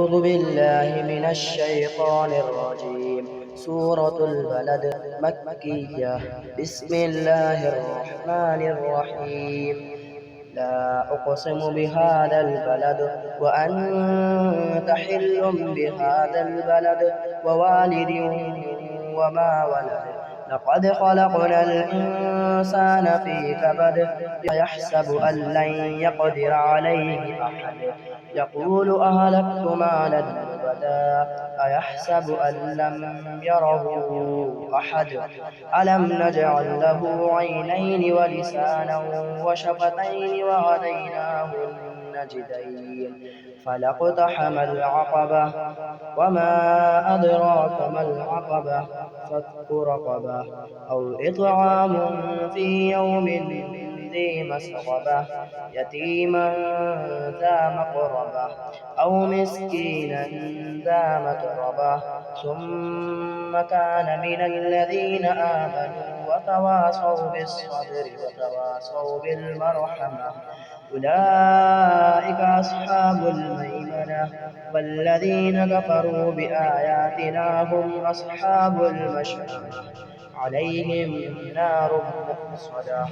أعوذ بالله من الشيطان الرجيم. سورة البلد مكية. بسم الله الرحمن الرحيم. لا أقسم بهذا البلد وأنت حل بهذا البلد ووالد وما ولد. لقد خلقنا الإنسان في كبد. يحسب أن لن يقدر عليه أحد. يقول أهلكت مالا لبدا. أيحسب أن لم يره أحد. ألم نجعل له عينين ولسانا وشفتين وهديناه النجدين. فلاقتحم العقبة وما أدراك ما العقبة. فك رقبة أو إطعام في يوم ذي مسغبة. يتيما ذا مقربة أو مسكينا ذا متربة. ثم كان من الذين آمنوا وتواصوا بالصبر وتواصوا بالمرحمة. أولئك أصحاب الميمنة. والذين كفروا بآياتنا هم أصحاب المشأمة. عليهم نار مؤصدة.